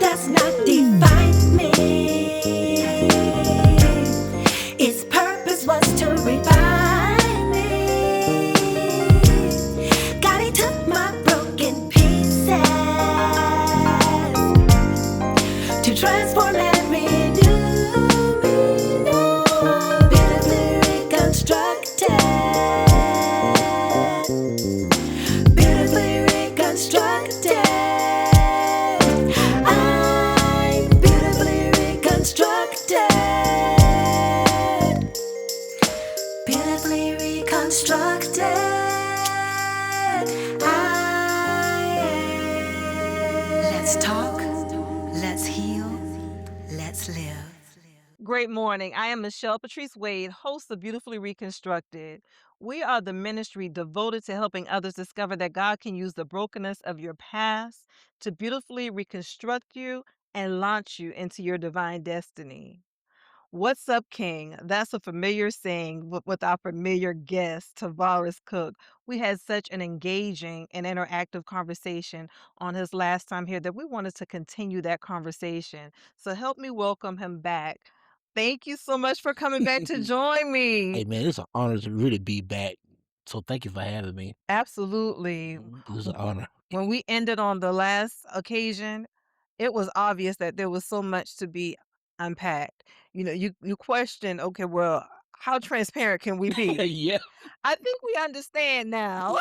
past does not define me. Its purpose was to refine me. God, He took my broken pieces to transform and renew me. Now I'm beautifully reconstructed. Beautifully reconstructed. I'm beautifully reconstructed. Beautifully reconstructed. I am. Let's talk. Let's heal. Let's live. Great morning. I am Michelle Patrice Wade, host of Beautifully Reconstructed. We are the ministry devoted to helping others discover that God can use the brokenness of your past to beautifully reconstruct you and launch you into your divine destiny. What's up, King? That's a familiar saying with our familiar guest, Tavares Cooke. We had such an engaging and interactive conversation on his last time here that we wanted to continue that conversation. So help me welcome him back. Thank you so much for coming back to join me. Hey, man, it's an honor to really be back. So thank you for having me. Absolutely. It's an honor. When we ended on the last occasion, it was obvious that there was so much to be unpacked. You question, okay, well, how transparent can we be? Yeah. I think we understand now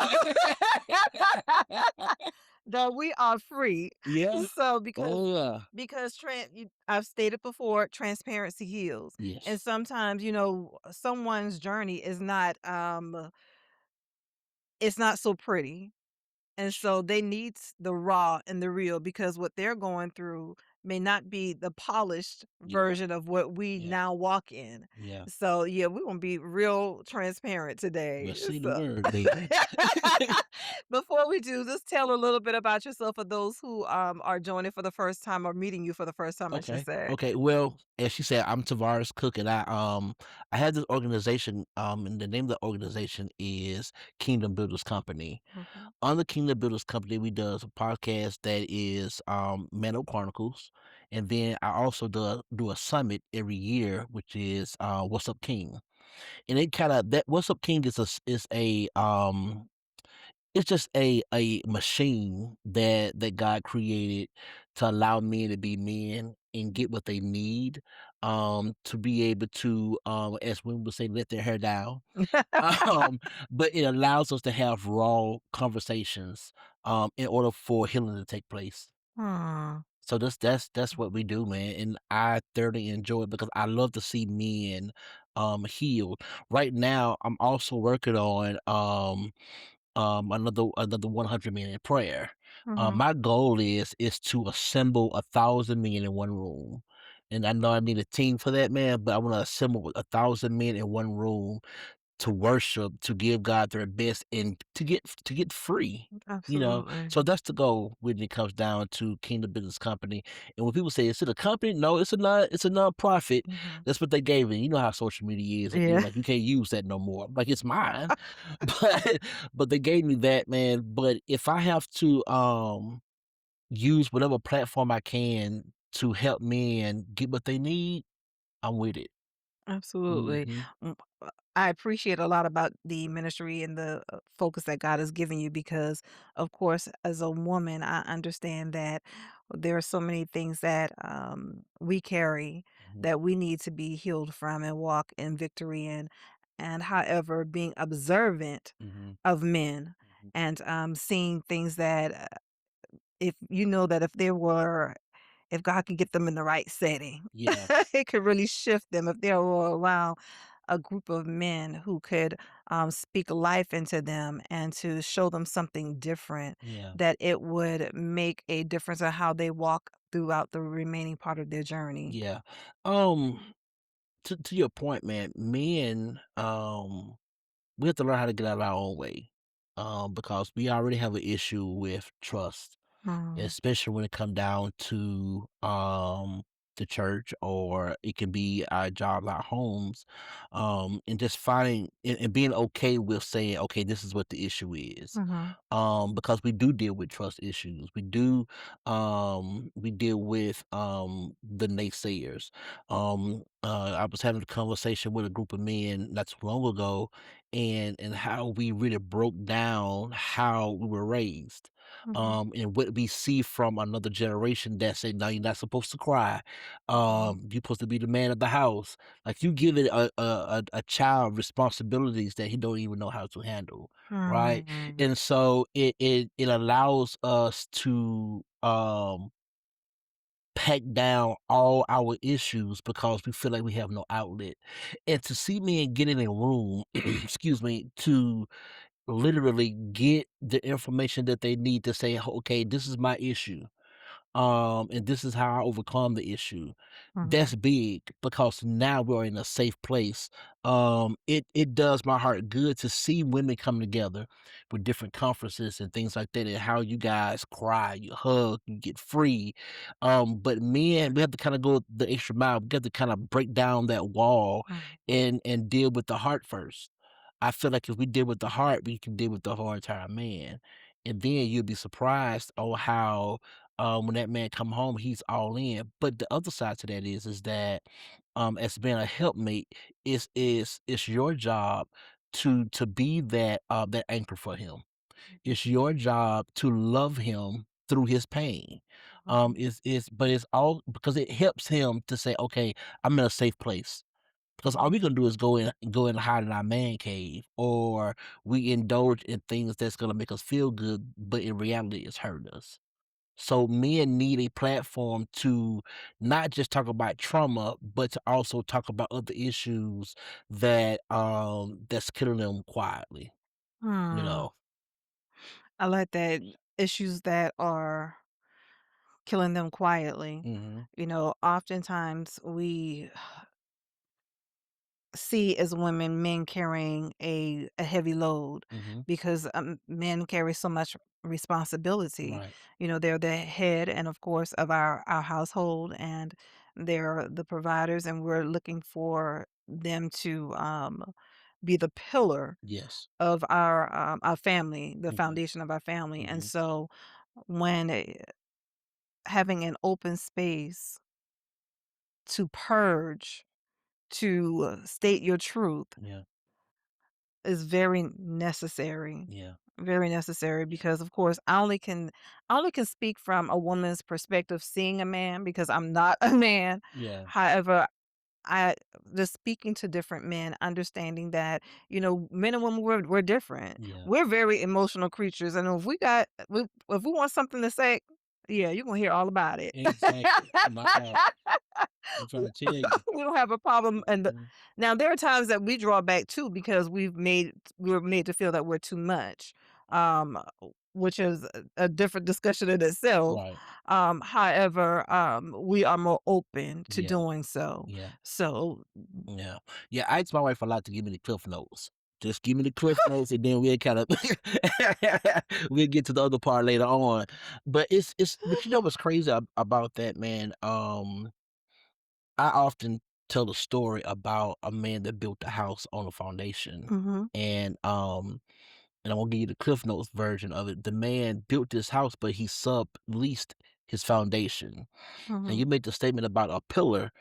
that we are free. Yeah. So because Oh, yeah. because I've stated before, transparency heals. And Yes. sometimes, someone's journey is not it's not so pretty. And so they need the raw and the real because what they're going through may not be the polished Yeah. version of what we Yeah. now walk in. Yeah. So yeah, we're gonna be real transparent today. Well, see the So word, baby. before we do, just tell a little bit about yourself for those who are joining for the first time or meeting you for the first time, I should Okay. say. Okay. Well, as she said, I'm Tavares Cook, and I had this organization. And the name of the organization is Kingdom Builders Company. Mhm. On the Kingdom Builders Company, we does a podcast that is Mano Chronicles, and then I also do a summit every year, which is What's Up King, and it kind of that What's Up King is a it's just a machine that God created to allow men to be men and get what they need, to be able to, as women would say, let their hair down. Um, but it allows us to have raw conversations, in order for healing to take place. Hmm. So that's what we do, man, and I thoroughly enjoy it because I love to see men, healed. Right now, I'm also working on, another 100 men in prayer. Mhm. My goal is to assemble 1,000 men in one room, and I know I need a team for that, man. But I want to assemble 1,000 men in one room to worship, to give God their best, and to get free. Absolutely. So that's the goal when it comes down to Kingdom Business Company. And when people say, "Is it a company?" No, it's a nonprofit. Mhm. That's what they gave me. You know how social media is. They feel Yeah. like you can't use that no more. Like it's mine, but they gave me that, man. But if I have to use whatever platform I can to help men get what they need, I'm with it. Absolutely. Hmm. Mm, I appreciate a lot about the ministry and the focus that God has given you because, of course, as a woman, I understand that there are so many things that we carry Hmm. that we need to be healed from and walk in victory in. And however, being observant Hmm. of men Hmm. and seeing things that if you know that if God can get them in the right setting, Yeah. it could really shift them if they were around a group of men who could speak life into them and to show them something different, Yeah. that it would make a difference in how they walk throughout the remaining part of their journey. Yeah. Um, to your point, man, men, we have to learn how to get out of our own way. Because we already have an issue with trust, Mm, especially when it come down to the church, or it can be our jobs, our homes, and just finding and being okay with saying, okay, this is what the issue is. Mhm. Because we do deal with trust issues. We deal with the naysayers. I was having a conversation with a group of men not too long ago, and how we really broke down how we were raised, Mhm. and what we see from another generation that say, no, you're not supposed to cry. Mhm. You're supposed to be the man of the house. Like, you give it a child responsibilities that he don't even know how to handle, right? Mm. And so it allows us to pack down all our issues because we feel like we have no outlet. And to see men get in a room, excuse me, to literally get the information that they need to say, okay, this is my issue, and this is how I overcome the issue. That's Mhm. big because now we're in a safe place. It does my heart good to see women come together with different conferences and things like that, and how you guys cry, you hug, you get free. But men, we have to kind of go the extra mile. We have to kind of break down that wall Mhm. and deal with the heart first. I feel like if we deal with the heart, we can deal with the whole entire man. And then you'll be surprised on how, when that man come home, he's all in. But the other side to that is that, as being a helpmate, it's your job to be that anchor for him. Mhm. It's your job to love him through his pain. Mhm. Is but it's all because it helps him to say, okay, I'm in a safe place. Because all we Mhm. gonna do is go in and hide in our man cave, or we indulge in things that's gonna make us feel good, but in reality it's hurting us. So men need a platform to not just talk about trauma, but to also talk about other issues that's killing them quietly, you Hmm. know? I like that. Issues that are killing them quietly. Mhm, Oftentimes we see as women men carrying a heavy load mhm, because men carry so much responsibility. right, They're the head and of course of our household, and they're the providers, and we're looking for them to be the pillar yes, of our family, the mhm, foundation of our family. And mhm, so when having an open space to purge, to state your truth yeah, is very necessary. yeah, Very necessary because of course I only can speak from a woman's perspective seeing a man because I'm not a man. yeah, However, I just speaking to different men, understanding that, men and women we're different. yeah, We're very emotional creatures, and if we want something to say, yeah, you're gonna hear all about it. exactly, no doubt. I'm trying to tell you. We don't have a problem. And Mhm, now there are times that we draw back too because we're made to feel that we're too much, um, which is a different discussion in itself. right, However, we are more open to yeah, doing so. yeah. So, Yeah. Yeah, I asked my wife a lot to give me the cliff notes. Just give me the cliff notes, and then we'll kind of we'll get to the other part later on. But you know what's crazy about that, man? I often tell a story about a man that built a house on a foundation. mhm, And I'm gonna give you the cliff notes version of it. The man built this house, but he subleased his foundation. And mhm, you made the statement about a pillar,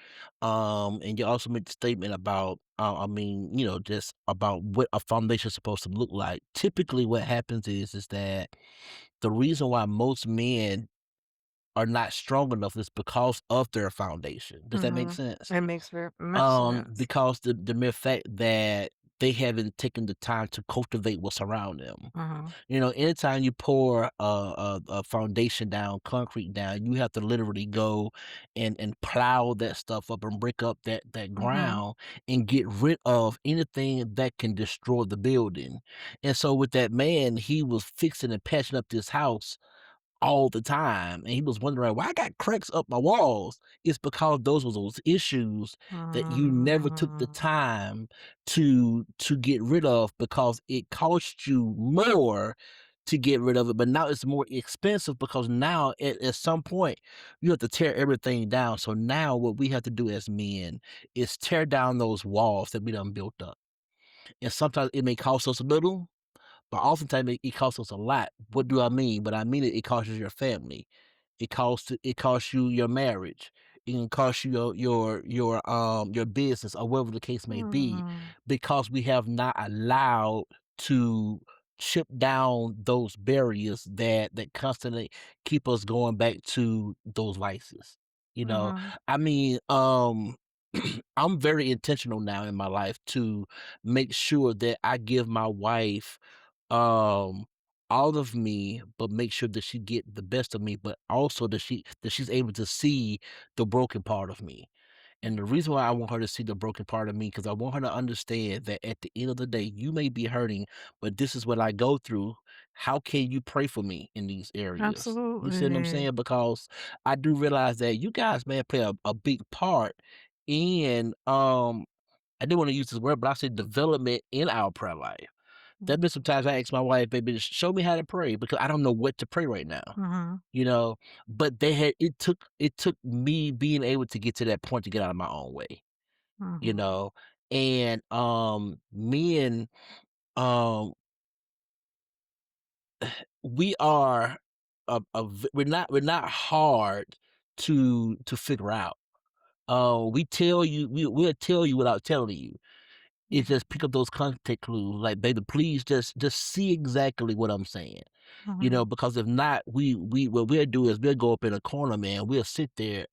and you also made the statement about, just about what a foundation is supposed to look like. Typically, what happens is that the reason why most men are not strong enough is because of their foundation. Does that make mhm. sense? It makes very much sense. Because the mere fact that they haven't taken the time to cultivate what's around them. Mhm, Anytime you pour a foundation down, concrete down, you have to literally go and plow that stuff up and break up that mhm, ground and get rid of anything that can destroy the building. And so with that man, he was fixing and patching up this house all the time, and he was wondering why I got cracks up my walls. It's because those were those issues that you never took the mm, time to get rid of because it cost you more to get rid of it, but now it's more expensive because now at some point you have to tear everything down. So now what we have to do as men is tear down those walls that we done built up. And sometimes it may cost us a little, but oftentimes it costs us a lot. What do I mean? But I mean it costs you your family. It costs you your marriage. It can cost you your business or whatever the case may be, Mhm. because we have not allowed to chip down those barriers that constantly keep us going back to those vices. You know, Mhm. I mean, I'm very intentional now in my life to make sure that I give my wife um all of me, but make sure that she get the best of me, but also that she's able to see the broken part of me. And the reason why I want her to see the broken part of me, because I want her to understand that at the end of the day, you may be hurting, but this is what I go through. How can you pray for me in these areas? You see what I'm Absolutely. saying? Because I do realize that you guys, man, play a big part in I didn't want to use this word, but I said development in our prayer life. There been sometimes I ask my wife, "Baby, just show me how to pray," because I don't know what to pray right now, Mhm. you know? But it took me being able to get to that point to get out of my own way, you Mhm. know? And, me and, um, we are we're not hard to figure out. We'll tell you without telling you. It's Mhm. just pick up those content clues, like, "Baby, please just see exactly what I'm saying." Mhm. Because if not, we what we'll do is we'll go up in a corner, man. We'll sit there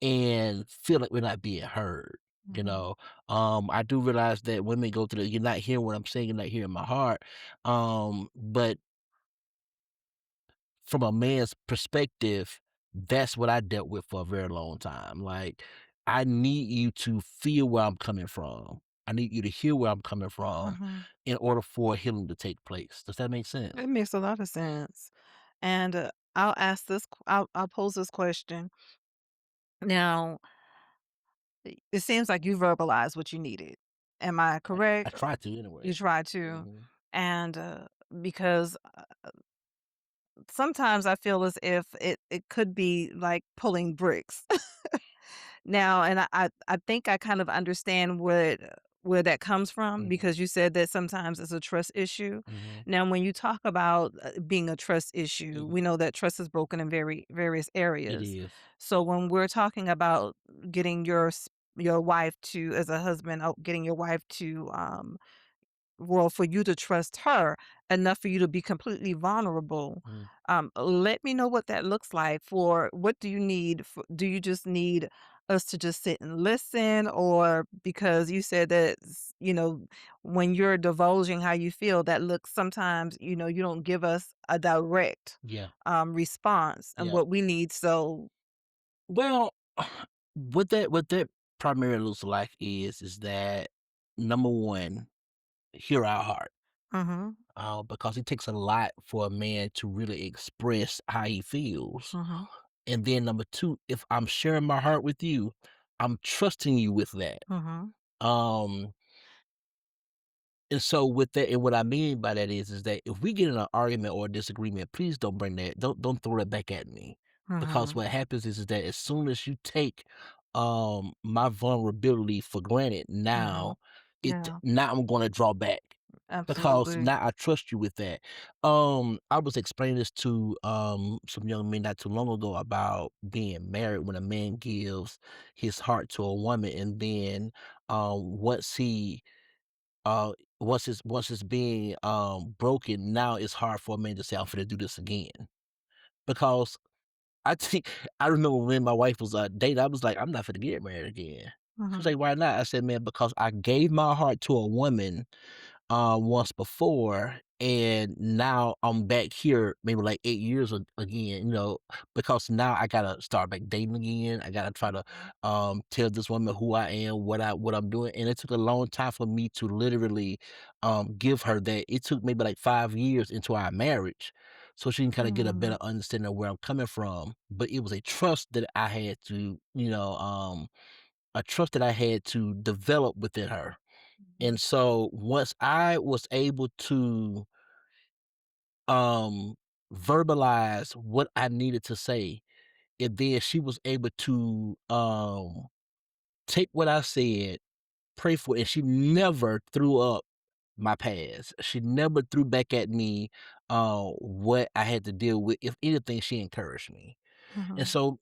and feel like we're not being heard. You Mhm. know, I do realize that women go through you're not hearing what I'm saying, you're not hearing my heart. But from a man's perspective, that's what I dealt with for a very long time. Like, I need you to feel where I'm coming from. I need you to hear where I'm coming from Mhm. in order for healing to take place. Does that make It sense? makes a lot of sense. And, I'll pose this question. Now, it seems like you verbalized what you needed. Am I I correct? try to You anyway. try to. Hmm. And, because, sometimes I feel as if it could be like pulling bricks. Now, and I think I kind of understand where that comes from, Hmm. because you said that sometimes it's a trust issue. Hmm. Now, when you talk about, being a trust issue, we Hmm. know that trust is broken in various It areas. is. So when we're talking about getting your wife to, as a husband, getting your wife to, well, for you to trust her enough for you to be completely vulnerable. Mhm. Let me know what that looks like. For what do you need? Do you just need us to just sit and listen? Or because you said that, when you're divulging how you feel, that looks sometimes, you don't give us a direct Yeah. response and Yeah. what we need. So, Well, what that primarily looks like is that number one, hear our heart. mm-hmm, Because it takes a lot for a man to really express how he feels. mm-hmm, And then number two, if I'm sharing my heart with you, I'm trusting you with that. mm-hmm, Um, and so with that, and what I mean by that is that if we get in an argument or a disagreement, please don't bring that, don't throw that back at me. Because mm-hmm, what happens is that as soon as you take my vulnerability for granted, mm-hmm. Yeah, now I'm gonna draw back. Because absolutely. now I trust you with that. I was explaining this to some young men not too long ago about being married. When a man gives his heart to a woman, and then once he once it's being broken, now it's hard for a man to say, "I'm finna do this again." Because I think I remember when my wife was dating, I was like, "I'm not finna get married again." She was Mm-hmm, like, "Why not?" I said, "Man, because I gave my heart to a woman once before, and now I'm back here maybe like 8 years again, because now I gotta start back dating again. I gotta try to tell this woman who I am, what I'm doing." And it took a long time for me to literally give her that. It took maybe like 5 years into our marriage, so she can kind of get a mm-hmm. better understanding of where I'm coming from. But it was a trust that I had to, a trust that I had to develop within her. And so once I was able to um, verbalize what I needed to say, and then she was able to, take what I said, pray for it, and she never threw up my past. She never threw back at me, what I had to deal with. If anything, she encouraged me. And Mhm. so,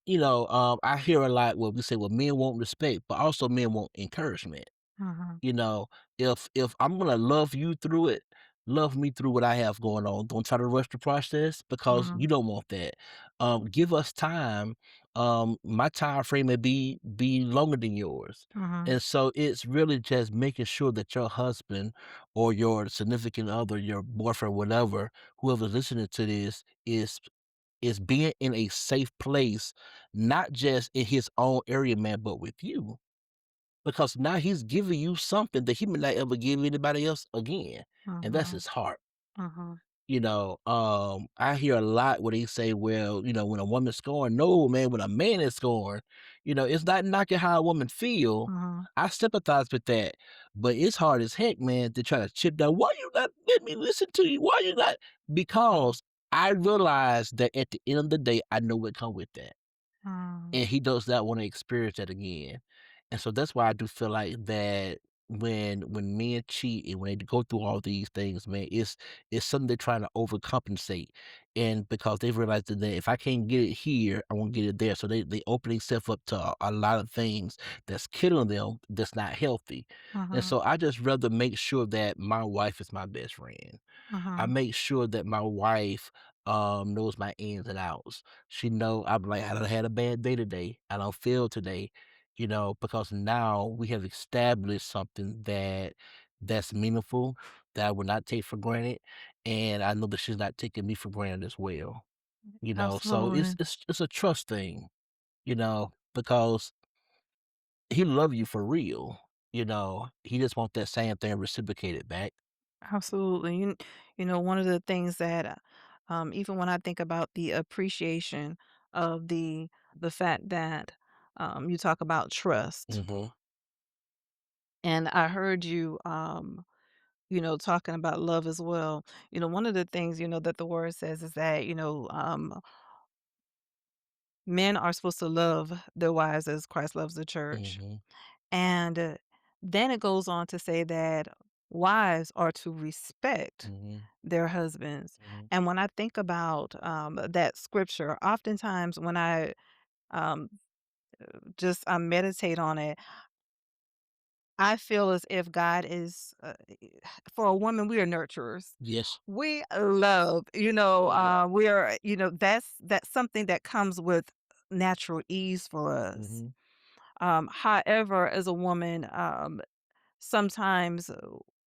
I hear a lot where we say, well, men want respect, but also men want encouragement. Mhm. You know, if I'm gonna love you through it, love me through what I have going on. Don't try to rush the process because you Mhm. don't want that. Give us time. My time frame may be longer than yours. Mhm. And so it's really just making sure that your husband or your significant other, your boyfriend, whatever, whoever's listening to this is being in a safe place, not just in his own area, man, but with you. Because now he's giving you something that he may not ever give anybody else again, and that's Mhm. his heart. Mhm. I hear a lot where they say, well, when a woman's scoring, no, man, when a man is scoring, it's not knocking how a woman feel. Mhm. I sympathize with that, but it's hard as heck, man, to try to chip down. Why you not let me listen to you? Why you not? Because I realize that at the end of the day, I know what come with that. Mhm. And he does not wanna experience that again. And so that's why I do feel like that when men cheat and when they go through all these things, man, it's something they're trying to overcompensate. And because they realize that if I can't get it here, I won't get it there. So they open themselves up to a lot of things that's killing them, that's not healthy. And Mhm. so I just rather make sure that my wife is my best friend. I Mhm. make sure that my wife, knows my ins and outs. She know I'm like, "I done had a bad day today. I don't feel today," because now we have established something that's meaningful, that I will not take for granted, and I know that she's not taking me for granted as well, so it's Absolutely. it's it's a trust thing, because he love you for real, he just want that same thing reciprocated back. Absolutely. One of the things that, even when I think about the appreciation of the fact that you talk about trust, Mhm, and I heard you, talking about love as well. One of the things that the word says is that men are supposed to love their wives as Christ loves the church. mhm, And then it goes on to say that wives are to respect mhm, their husbands. mhm, And when I think about that scripture, oftentimes when um, I meditate on it, I feel as if God is, for a woman, we are nurturers. yes. We love, we are, that's something that comes with natural ease for us. Mhm, However, as a woman, sometimes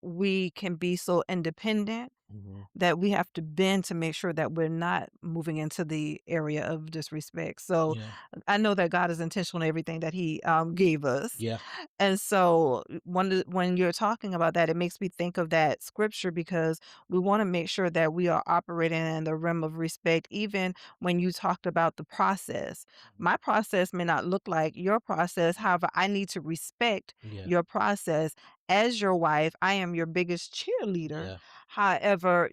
we can be so independent mhm. that we have to bend to make sure that we're not moving into the area of disrespect. So Yeah, I know that God is intentional in everything that He gave us. yeah, And so when you're talking about that, it makes me think of that scripture because we want to make sure that we are operating in the realm of respect, even when you talked about the process. My process may not look like your process. However, I need to respect yeah, your process. As your wife, I am your biggest cheerleader. yeah, However,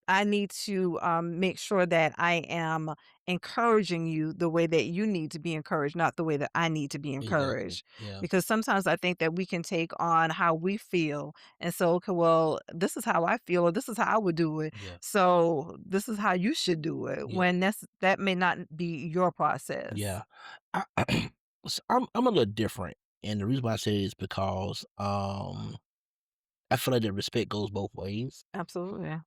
I need to make sure that I am encouraging you the way that you need to be encouraged, not the way that I need to be exactly. encouraged. Yeah, Because sometimes I think that we can take on how we feel and so, okay, well, this is how I feel, or this is how I would do it. yeah, So this is how you should do it yeah, when that may not be your process. yeah. I, I'm a little different, and the reason why I say it is because I feel like that respect goes both ways. Absolutely.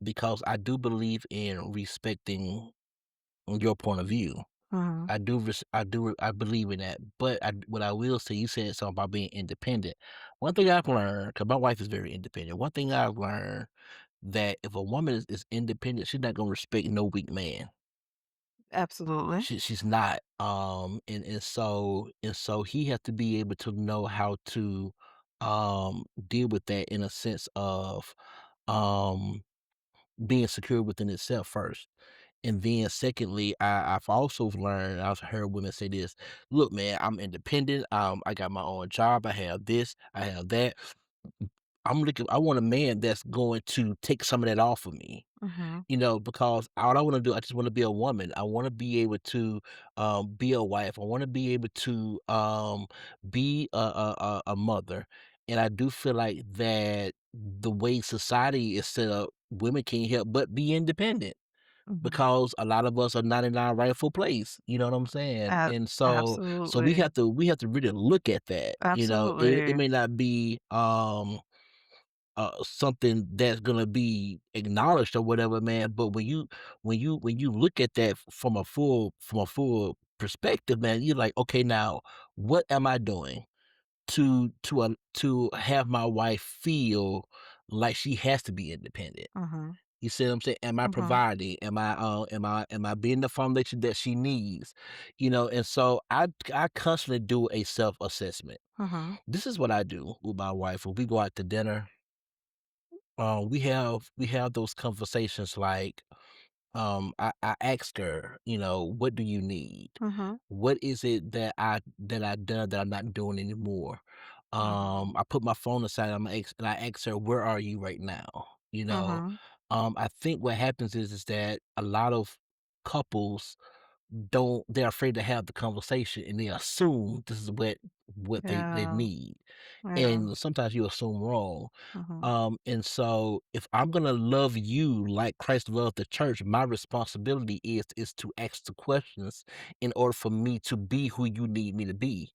Because I do believe in respecting your point of view. Mhm. I believe in that. But what I will say, you said something about being independent. One thing I've learned, because my wife is very independent. One thing I've learned that if a woman is independent, she's not gonna respect no weak man. Absolutely. She's not. And so he has to be able to know how to deal with that in a sense of um being secure within itself first. And then secondly, I've also learned, I've heard women say this, look, man, I'm independent. I got my own job, I have this, I have that. I want a man that's going to take some of that off of me. Mhm. Because all I wanna do, I just wanna be a woman. I wanna be able to, be a wife. I wanna be able to, be a mother, and I do feel like that the way society is set up, women can't help but be independent Mhm. because a lot of us are not in our rightful place, you know what I'm saying? And so Absolutely. we have to really look at that, It Absolutely. may not be, something that's gonna be acknowledged or whatever, man. But when you look at that from a full perspective, man, you're like, okay, now what am I doing to have my wife feel like she has to be independent? Mhm. You see what I'm saying? Am I Mhm. providing? Am I being the foundation that she needs? And so I constantly do a self assessment. Mhm. This is what I do with my wife when we go out to dinner. We have those conversations like, I asked her, what do you need? Mhm. What is it that I done that I'm not doing anymore? Mhm. I put my phone aside. And I asked her, where are you right now? You know, Mhm. I think what happens is that a lot of couples don't they're afraid to have the conversation and they assume this is what they Yeah. need, Yeah. and sometimes you assume wrong. Mhm. And so if I'm gonna love you like Christ loved the church, my responsibility is to ask the questions in order for me to be who you need me to be.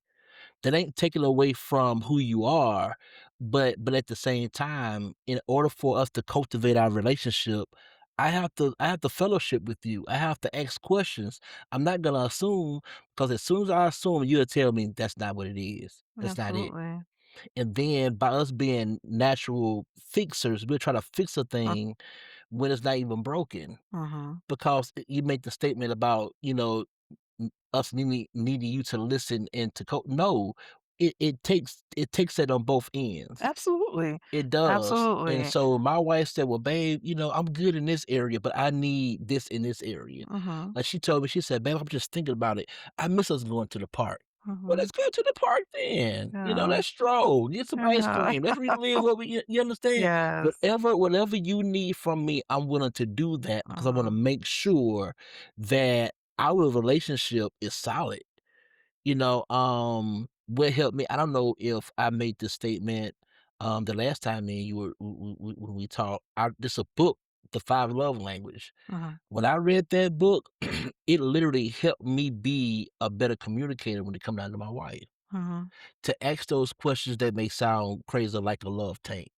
That ain't taken away from who you are, but at the same time, in order for us to cultivate our relationship, I have to fellowship with you. I have to ask questions. I'm not gonna assume, because as soon as I assume, you'll tell me that's not what it is. That's not it. Absolutely. And then by us being natural fixers, we'll try to fix a thing when it's not even broken. Mhm. Because you make the statement about, us needing you to listen and to no, it takes that on both ends. Absolutely. It does. And Absolutely. so my wife said, "Well, babe, I'm good in this area, but I need this in this area." Mhm. Like she told me, she said, "Babe, I'm just thinking about it. I miss us going to the park." Well, Mhm. let's go to the park then. Yeah. Let's stroll, get some ice Yeah. cream. Let's relive what you understand? Yes. Whatever you need from me, I'm willing to do that because I want to Mhm. make sure that our relationship is solid. What helped me, I don't know if I made this statement, the last time me and you were when we talked. This a book, The Five Love Language. Mhm. When I read that book, it literally helped me be a better communicator when it come down to my wife. Mhm. To ask those questions that may sound crazy like a love tank.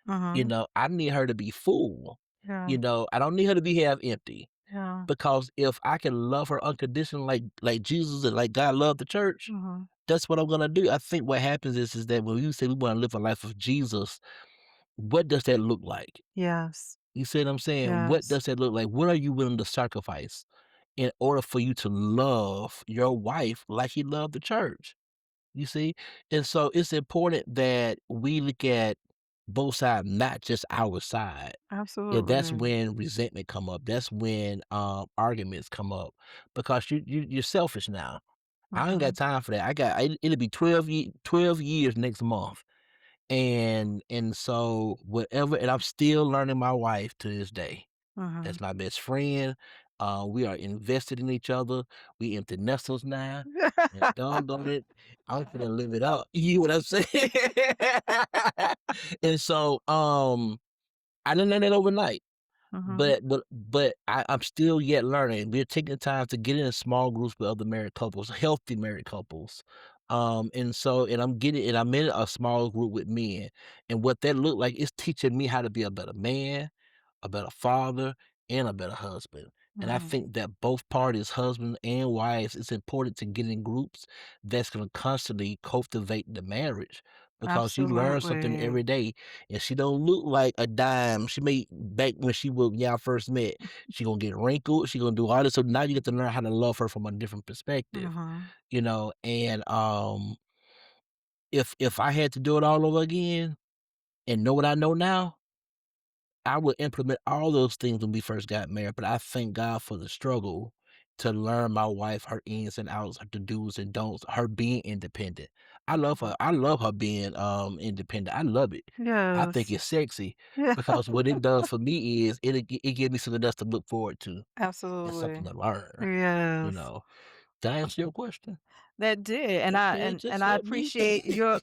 Mhm. I need her to be full. Yeah. I don't need her to be half empty. Yeah. Because if I can love her unconditionally like Jesus and like God loved the church, Mhm. that's what I'm gonna do. I think what happens is that when you say we wanna live a life of Jesus, what does that look like? Yes. You see what I'm saying? What Yes. does that look like? What are you willing to sacrifice in order for you to love your wife like he loved the church? You see? And so it's important that we look at both sides, not just our side. Yeah, that's Absolutely. when resentment come up. That's when arguments come up because you're selfish now. I ain't got Mhm. time for that. It'll be 12 years next month. And so whatever, and I'm still learning my wife to this day. Mhm. That's my best friend. We are invested in each other. We empty nesters now. And doggone it, I'm gonna live it up. You know what I'm saying? And so I didn't learn that overnight. Mhm. But I'm still yet learning. We're taking time to get in small groups with other married couples, healthy married couples. And I'm in a small group with men. And what that looked like is teaching me how to be a better man, a better father, and a better husband. And I Mhm. think that both parties, husband and wives, it's important to get in groups that's going to constantly cultivate the marriage because you learn something Absolutely. every day. And she don't look like a dime. She may back when y'all first met, she gonna get wrinkled. She gonna do all this. So now you get to learn how to love her from a different perspective. Mhm. And if I had to do it all over again and know what I know now, I would implement all those things when we first got married, but I thank God for the struggle to learn my wife, her ins and outs, her do's and don'ts, her being independent. I love her. Mhm. I love her being independent. I love it. I think Yes. it's sexy Yeah, because what it does for me is it gives me something else to look forward to and something absolutely. to learn. You Yes. know, did I answer your question? That did, and I Okay, and just I help me. appreciate your,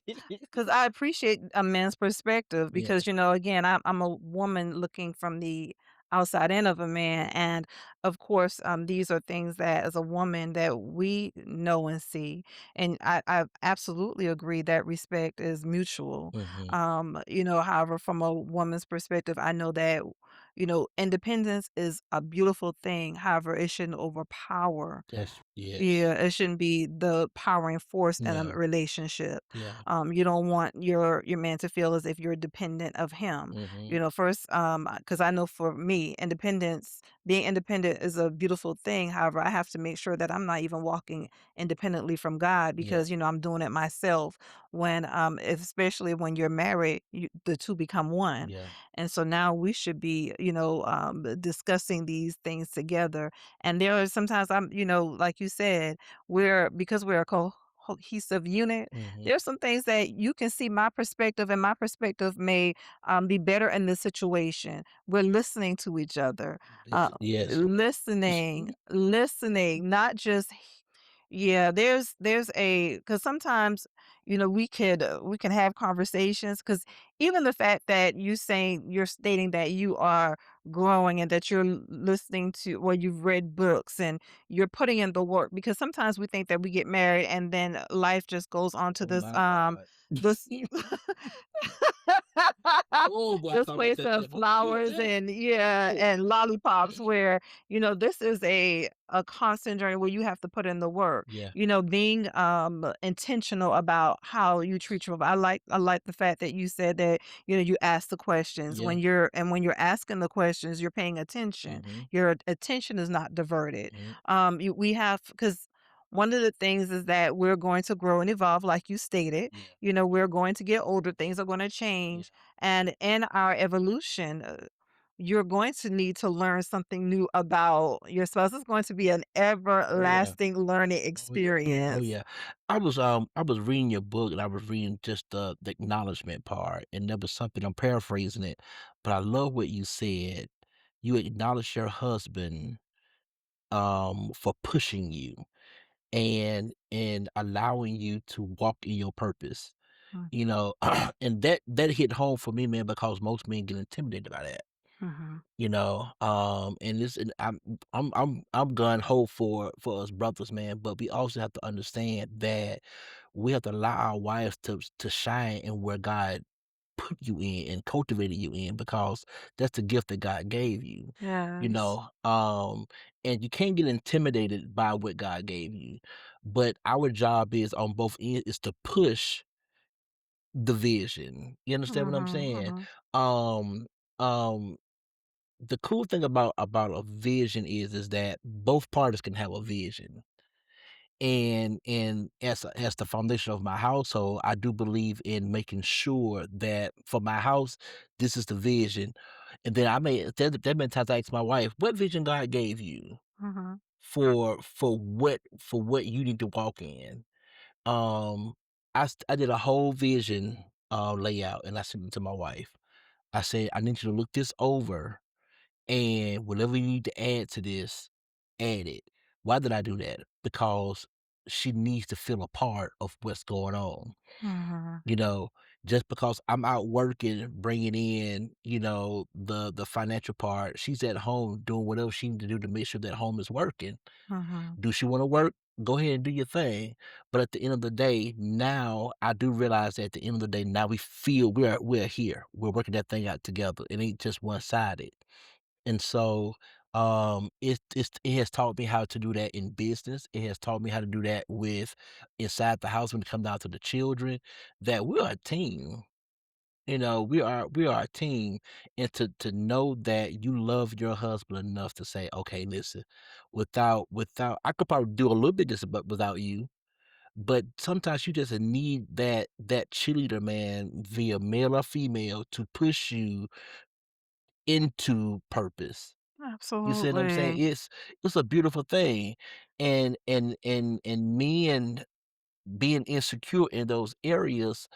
because I appreciate a man's perspective Yeah. because, again, I'm a woman looking from the outside in of a man, and of course, these are things that as a woman that we know and see, and I absolutely agree that respect is mutual. Hmm. However, from a woman's perspective, I know that, independence is a beautiful thing. However, it shouldn't overpower. That's yes. Yeah, it shouldn't be the powering force in a Yeah. relationship. Yeah. You don't want your man to feel as if you're dependent of him. Hmm. First, because I know for me, being independent is a beautiful thing. However, I have to make sure that I'm not even walking independently from God Yeah. because I'm doing it myself. When, especially when you're married, the two become one, Yeah. and so now we should be, discussing these things together. And there are sometimes like you said, because we're a cohesive unit, Hmm. there's some things that you can see my perspective, and my perspective may be better in this situation. We're listening to each other, uh, Yes. listening, not just. Yeah, there's a because sometimes we can have conversations because even the fact that you're stating that you are growing and that you're listening to, well, you've read books and you're putting in the work, because sometimes we think that we get married and then life just goes on to Oh this my God. this Oh boy, I this thought about place that of devil. flowers and, yeah, Oh, and lollipops where, this is a constant journey where you have to put in the work. yeah. Being intentional about how you treat your, I like the fact that you said that, you ask the questions Yeah. when you're asking the questions, you're paying attention. Mhm. Your attention is not diverted. Mhm. We have, because one of the things is that we're going to grow and evolve, like you stated. Yeah. We're going to get older, things are going to Yeah. change. And in our evolution, you're going to need to learn something new about your spouse. It's going to be an Oh yeah. everlasting learning Oh yeah. Oh experience. yeah. I was reading your book and I was reading just the acknowledgement part and there was something I'm paraphrasing it, but I love what you said. You acknowledge your husband for pushing you and allowing you to walk in your purpose. You Mhm, know, and that hit home for me, man, because most men get intimidated by that. mhm, And this and I'm gun ho for us brothers, man, but we also have to understand that we have to allow our wives to shine in where God put you in and cultivated you in because that's the gift that God gave you, you yes. know. And you can't get intimidated by what God gave you. But our job is on both ends is to push the vision. You understand what I'm Mhm, saying? mhm, Um um the cool thing about a vision is that both parties can have a vision. And as the foundation of my household, I do believe in making sure that for my house, this is the vision. And then there many times I ask my wife, what vision God gave you mhm, for what you need to walk in? Um I did a whole vision layout and I sent it to my wife. I said, I need you to look this over and whatever you need to add to this, add it. Why did I do that? Because she needs to feel a part of what's going on. mhm, You know, just because I'm out working, bringing in, the financial part, she's at home doing whatever she needs to do to make sure that home is working. mhm, Do she want to work? Go ahead and do your thing. But at the end of the day, now I do realize that at the end of the day, now we feel we're here. We're working that thing out together. It ain't just one sided. And so, it has taught me how to do that in business. It has taught me how to do that with inside the house when it comes down to the children, that we're a team. We are a team, and to know that you love your husband enough to say, "Okay, listen, without I could probably do a little bit this but without you." But sometimes you just need that cheerleader, man, via male or female, to push you into purpose. You see what I'm saying? Absolutely. It's a beautiful thing, and men being insecure in those areas,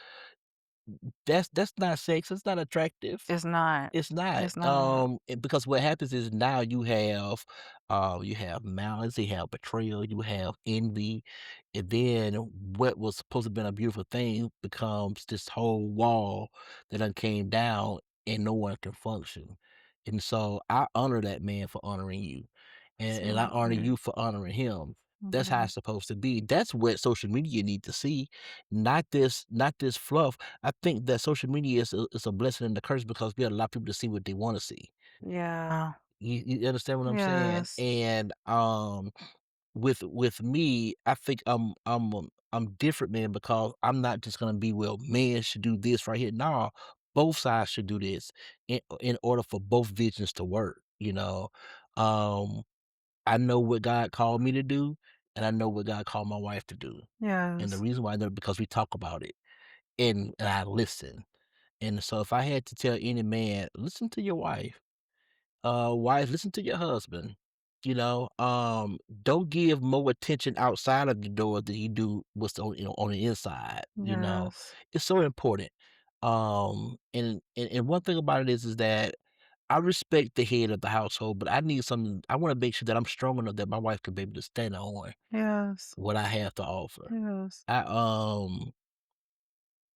that's not sex, it's not attractive. It's not. It's not, It's not. because what happens is now you have malice, you have betrayal, you have envy, and then what was supposed to have been a beautiful thing becomes this whole wall that done came down and no one can function. And so I honor that man for honoring you, and I honor Absolutely. you for honoring him. That's how Mhm. it's supposed to be. That's what social media need to see, not this fluff. I think that social media is a blessing and a curse because we allow people to see what they want to see. Yeah. You understand what I'm saying? Yes. And with me, I think I'm different, man, because I'm not just gonna be, well, men should do this right here. No, both sides should do this in order for both visions to work. Um, I know what God called me to do, and I know what God called my wife to do. And the Yes. reason why I know because we talk about it and I listen. And so if I had to tell any man, listen to your wife, listen to your husband. Don't give more attention outside of the door than you do what's on the inside. Yes. It's so important. And one thing about it is that I respect the head of the household, but I want to make sure that I'm strong enough that my wife can be able to stand on Yes. what I have to offer. Yes. I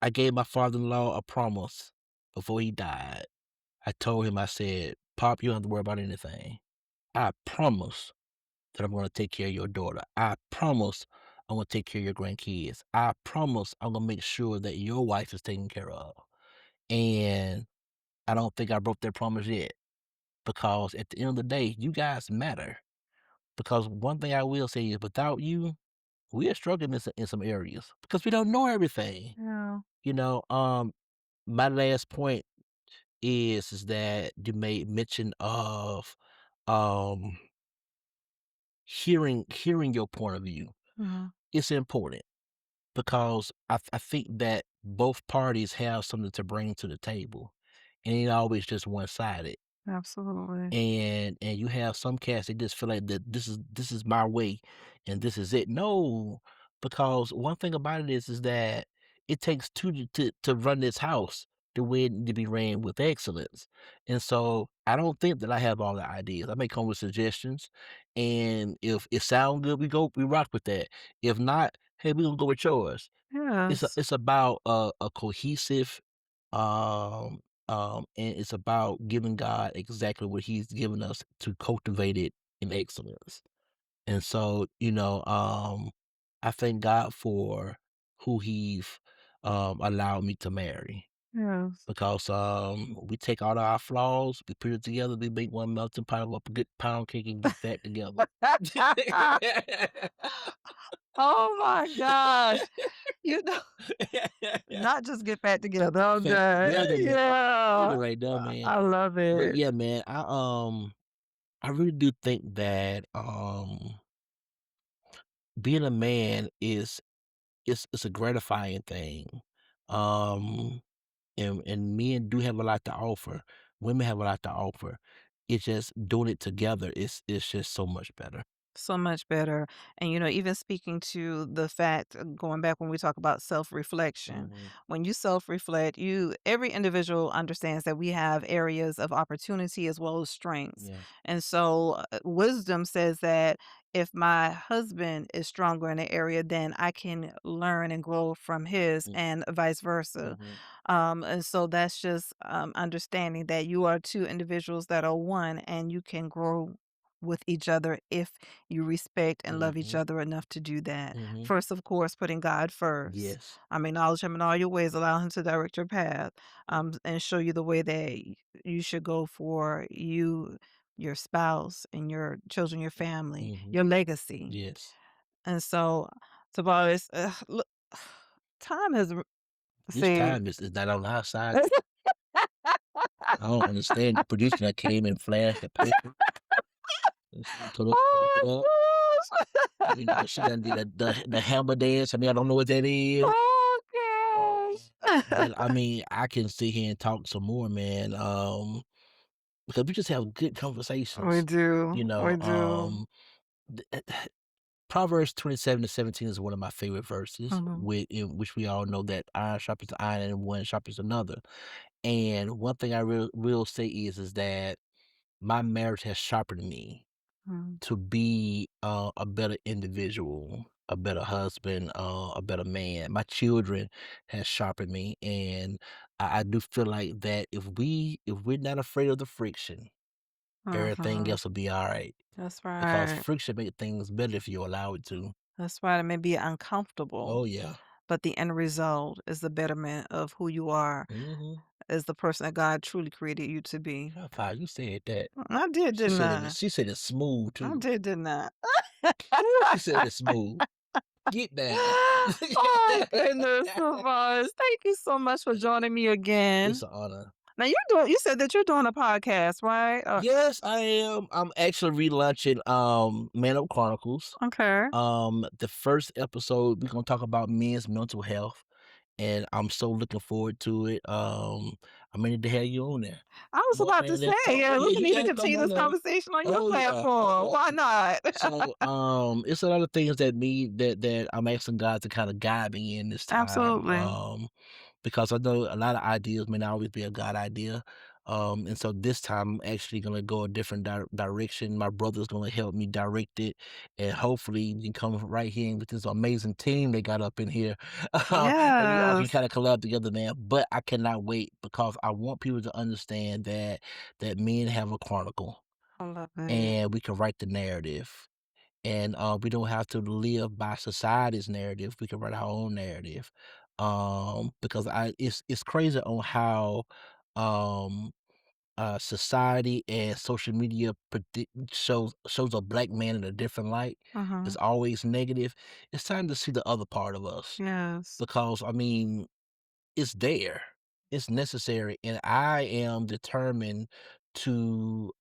gave my father-in-law a promise before he died. I told him, I said, "Pop, you don't have to worry about anything. I promise that I'm gonna take care of your daughter. I promise I'm gonna take care of your grandkids. I promise I'm gonna make sure that your wife is taken care of." And I don't think I broke that promise yet because at the end of the day, you guys matter. Because one thing I will say is without you, we are struggling in some areas because we don't know everything. Yeah. You know, um, my last point is that you made mention of um hearing your point of view. Mhm. It's important because I think that both parties have something to bring to the table. And it ain't always just one sided. Absolutely. And you have some cats that just feel like that this is my way and this is it. No, because one thing about it is that it takes two to run this house the way it need to be ran with excellence. And so I don't think that I have all the ideas. I may come with suggestions, and if it sound good, we rock with that. If not, hey, we're gonna go with yours. Yes. It's about a cohesive um, and it's about giving God exactly what He's given us to cultivate it in excellence. And so, I thank God for who He's allowed me to marry Yes. because we take all of our flaws, we put it together, we make one melting pot of a good pound cake and get that together. Oh my gosh. You know, not just get back together. Okay. There they go. Yeah. Right there, man. I love But it. yeah, man, I really do think that being a man is a gratifying thing. Um and men do have a lot to offer. Women have a lot to offer. It's just doing it together is just so much better. So much better. And, even speaking to the fact, going back when we talk about self-reflection, Mhm. when you self-reflect, every individual understands that we have areas of opportunity as well as strengths. Yeah. And so wisdom says that if my husband is stronger in an area, then I can learn and grow from his Mm, and vice versa. mhm. And so that's just understanding that you are two individuals that are one and you can grow with each other if you respect and love each Mhm. other enough to do that. Mhm. First, of course, putting God first. Yes. Acknowledge Him in all your ways, allow Him to direct your path, and show you the way that you should go for you, your spouse, and your children, your family, Mhm. your legacy. Yes. And so, Tavares, look, time has This see. time is not on our side. I don't understand the producer that came and flashed the paper and she put it up. Oh my gosh. She done did the hammer dance. I mean, I don't know what that is. Oh gosh. But I mean, I can sit here and talk some more, man. because we just have good We conversations. You do. We know, do. th- eh, Proverbs 27:17 is one of my favorite verses, Mhm. in which we all know that iron sharpens iron and one sharpens another. And one thing I will say is that my marriage has sharpened me Mhm. to be a better individual, a better husband, a better man. My children has sharpened me, and I do feel like that if we're not afraid of the friction, everything Mhm. else will be all right. That's Because right. friction make things better if you allow it to. That's right. It may be uncomfortable, Oh yeah. but the end result is the betterment of who you are Hmm. as the person that God truly created you to be. High five, you said that. I did, didn't I? She said it smooth I too. did, didn't I? Ooh, she said it smooth. Get down. Oh, goodness, Tavares. Thank you so much for joining me It's again. an honor. Now you said that you're doing a podcast, right? Yes, I am. I'm actually relaunching Man Up Chronicles. Okay. The first episode we're gonna talk about men's mental health, and I'm so looking forward to it. I'm ready to have you on there. I was Come on, about to man, say, let's talk. yeah, we Yeah, you need to gotta come continue on this now. conversation on your Oh yeah. platform. Why not? So, it's a lot of things that I'm asking God to kind of guide me in this time. Absolutely. Because I know a lot of ideas may not always be a God idea. And so this time I'm actually gonna go a different direction. My brother's gonna help me direct it, and hopefully we can come right here with this amazing team they got up in here, and we all can Yes. kind of collab together, man. But I cannot wait because I want people to understand that men have a chronicle, I love it. and we can write the narrative, and we don't have to live by society's narrative. We can write our own narrative. Because it's crazy on how um society and social media shows a black man in a different light. It's Mhm. always negative. It's time to see the other part of us, Yes. because I mean it's there. It's necessary, and I am determined to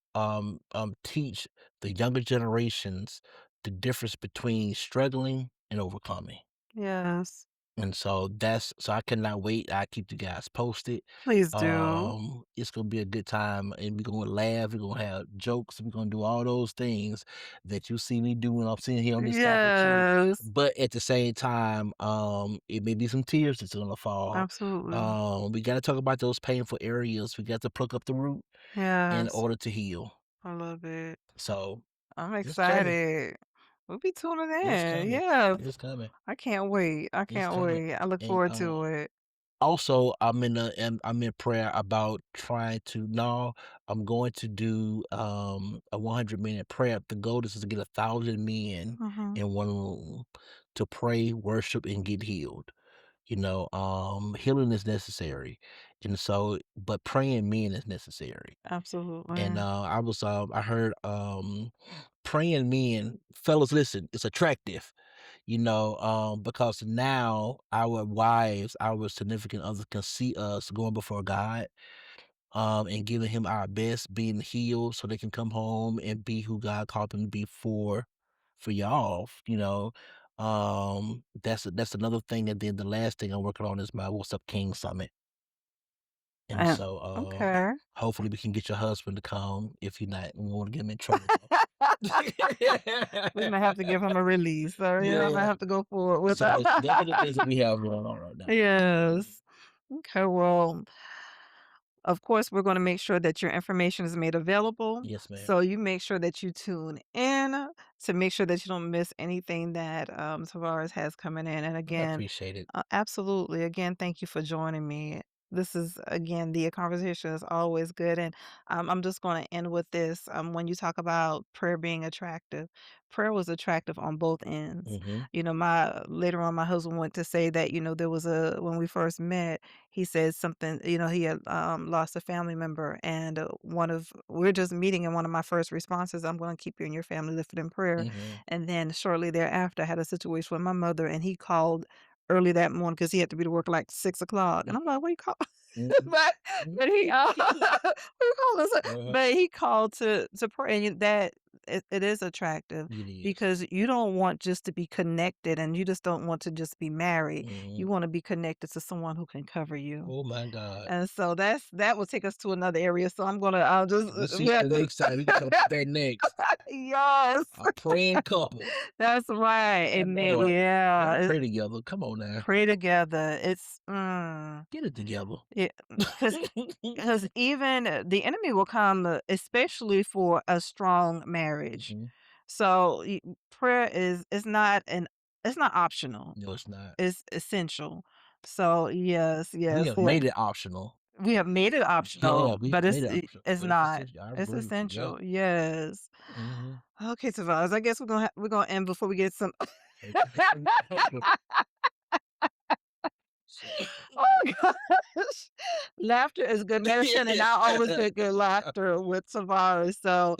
teach the younger generations the difference between struggling and overcoming. Yes. And so I cannot wait. I keep you guys posted. Please do. It's gonna be a good time, and we're gonna laugh. We're gonna have jokes. We're gonna do all those things that you see me doing. I'm sitting here on this couch with you, Yes. but at the same time, it may be some tears that's gonna fall. Absolutely. We got to talk about those painful areas. We got to pluck up the root in Yes. order to heal. I love it. So I'm it's coming. excited. We'll be tuning It's in. coming. Yes. It's coming. I can't wait. I It's can't coming. wait. I look And forward to it. also, I'm in prayer about trying to no, I'm going to do a 100-minute prayer. The goal is to get 1,000 men Mhm. in one room to pray, worship, and get healed. Healing is necessary, and so but praying men is necessary. And Absolutely. I heard praying men, fellas, listen, it's attractive, because now our wives, our significant others can see us going before God, and giving him our best, being healed so they can come home and be who God called them to be for y'all. That's another thing. And then the last thing I'm working on is my What's Up King Summit. And And so okay. hopefully we can get your husband to come if you're not, we won't want to get him in trouble though. We may have to give him a release. So yeah, I might Yeah. have to go forward with So those are the that. things that we have going on right now. Yes. Okay, well, of course, we're gonna make sure that your information is made available, Yes, ma'am. so you make sure that you tune in to make sure that you don't miss anything that, Tavares has coming in, and I again, appreciate it. absolutely, again, thank you for joining me. This is again, the conversation is always good, and, I'm just gonna end with this, when you talk about prayer being attractive, prayer was attractive on both ends. Hmm. My later on, my husband went to say that, there was a when we first met, he said something, he had lost a family member, and we're just meeting, and one of my first responses, I'm going to keep you and your family lifted in prayer. Hmm. And then shortly thereafter, I had a situation with my mother, and he called early that morning because he had to be to work like 6 o'clock, and I'm like, "What you call?" Mhm. but Mhm. but he what you call this? Uh-huh. But he called to pray, and that it is attractive It is. because you don't want just to be connected, and you just don't want to just be married. Mhm. You want to be connected to someone who can cover you. Oh my God. And so that will take us to another area. So I'll just Let's see we have the to next time we can talk about that next. yes. A praying couple. That's right. I Amen. know it. Yeah. Y'all pray together. Come on now. Pray together. It's Get it together. yeah, because even the enemy will come, especially for a strong marriage. Mhm. So prayer is not it's not optional. No, it's not. It's essential. So yes, We yes, have made it optional. we have made it Yeah, optional, we but made it optional, it's but it's not. essential. I It's agree with you. Yep. essential. Yes. Mhm. Okay, Tavares. I guess we're gonna end before we get some. So Oh gosh. Laughter is good medicine, and I always get good laughter with Tavares. So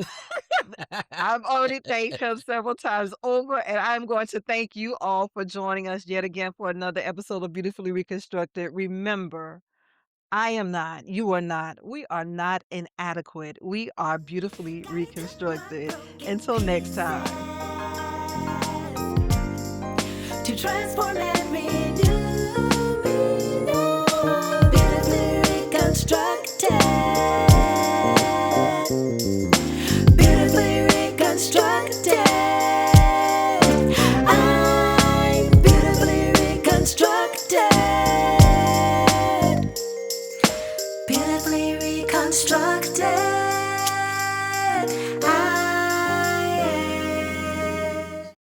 I've already thanked him several times over, and I'm going to thank you all for joining us yet again for another episode of Beautifully Reconstructed. Remember, I am not, you are not, we are not inadequate. We are beautifully reconstructed. Until next time. To transform and renew me now. Beautifully reconstructed.